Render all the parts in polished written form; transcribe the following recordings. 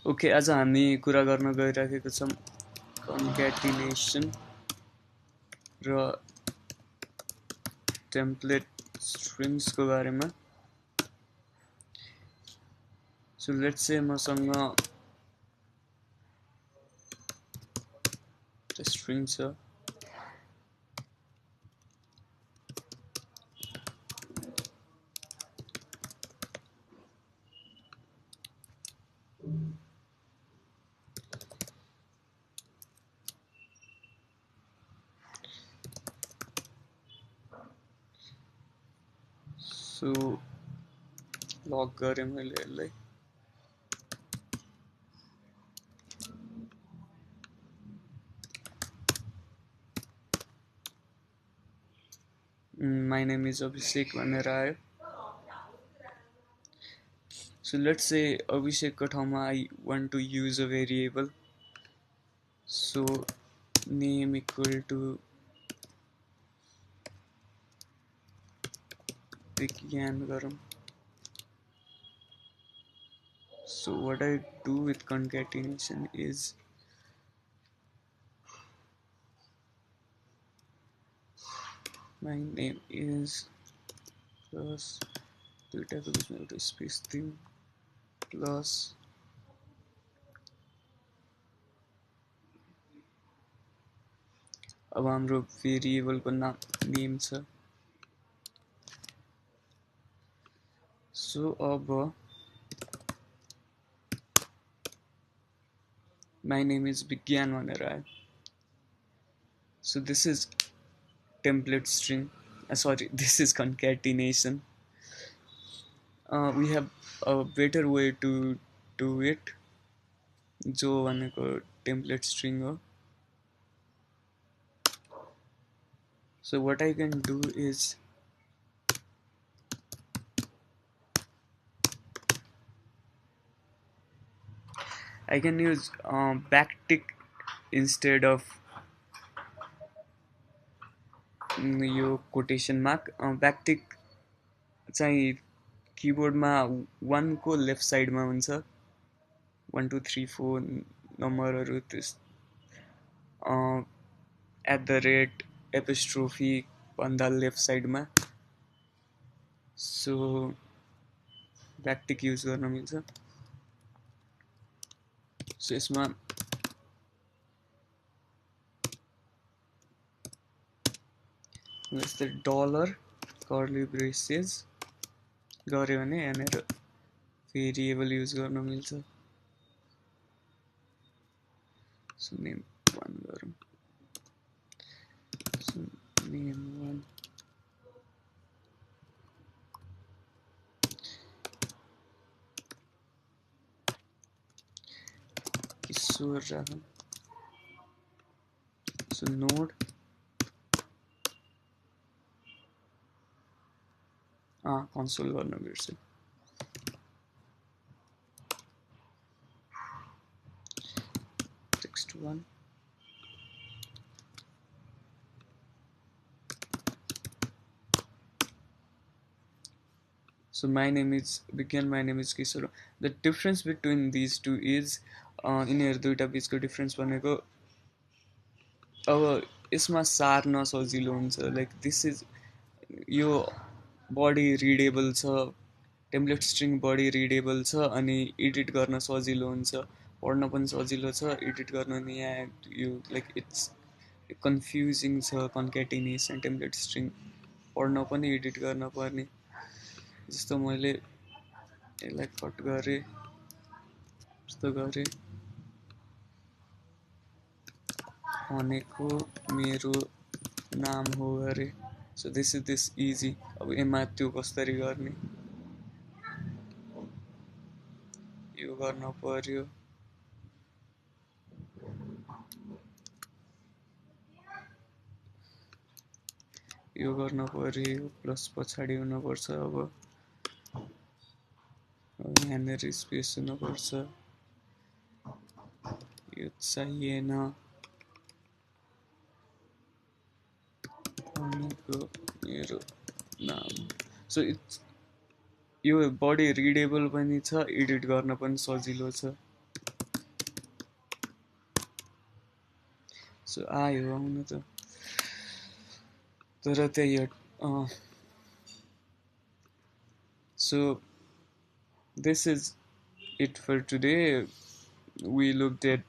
Okay, आज हामी कुरा गर्न गइराखेको छौं कन्क्याटिनेसन र टेम्प्लेट स्ट्रिङ्स को बारेमा। सो लेट्स से मसँग स्ट्रिङ छ, सो लग गरेँ मैले यसलाई। माई नेम इज अभिषेक भनेर आयो। सो लेट्स से अभिषेक को ठाउँमा I want to use a variable, so name equal to विज्ञान गरौँ। So what I do with concatenation is my name is plus दुईटा को बीचमा एउटा स्पेस दिउँ प्लस अब हाम्रो भेरिएबल को नाम नेम छ। सो अब my name is विज्ञान भनेर आयो। So this is template string, sorry, this is concatenation. We have a better way to do it, जो भनेको template string हो। So what I can do is I can use backtick instead of यो quotation mark। backtick चाहिँ कीबोर्डमा 1 को left साइडमा हुन्छ, 1 2 3 4 नम्बरहरू त्यस @ एपोस्ट्रोफी भन्दा लेफ्ट साइडमा। सो ब्याकटिक युज गर्न मिल्छ। सो यसमा जस्तै डलर कर्ली ब्रेसेस गऱ्यो भने यहाँनिर भेरिएबल युज गर्न मिल्छ। सो नेम 1 गरौँ। सो नेम 1 किशोर राखौँ। सो नोड कन्सोल गर्न बिर्सेँ। Text 1 so my name is Vigyan, my name is Kishore. The difference between these two is यिनीहरु दुईटा बीचको डिफरेन्स भनेको अब यसमा सार्न सजिलो हुन्छ। लाइक दिस इज यो बडी रिडेबल छ, टेम्प्लेट स्ट्रिङ बडी रिडेबल छ अनि एडिट गर्न सजिलो हुन्छ, पढ्न पनि सजिलो छ, एडिट गर्न नि यहाँ यो लाइक इट्स कन्फ्युजिङ छ कन्क्याटिनेसन टेम्प्लेट स्ट्रिङ, पढ्न पनि एडिट गर्न पर्ने। जस्तो मैले यसलाई कट गरेँ, यस्तो गरेँ भनेको मेरो नाम हो गरे। So this is this easy. अब यसमा त्यो कसरी गर्ने, यो गर्न पर्यो। यो गर्न पर्यो, प्लस पछाडि हुन पर्छ। अब यहाँनिर स्पेस हुन पर्छ, यो चाहिएन भनेको मेरो नाम। सो इट्स यो बडी रिडेबल पनि छ, एडिट गर्न पनि सजिलो छ। सो आयो आउन त तर त्यही हो so this is it for today. We looked at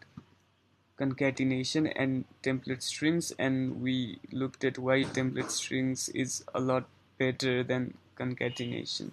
concatenation and template strings, and we looked at why template strings is a lot better than concatenation.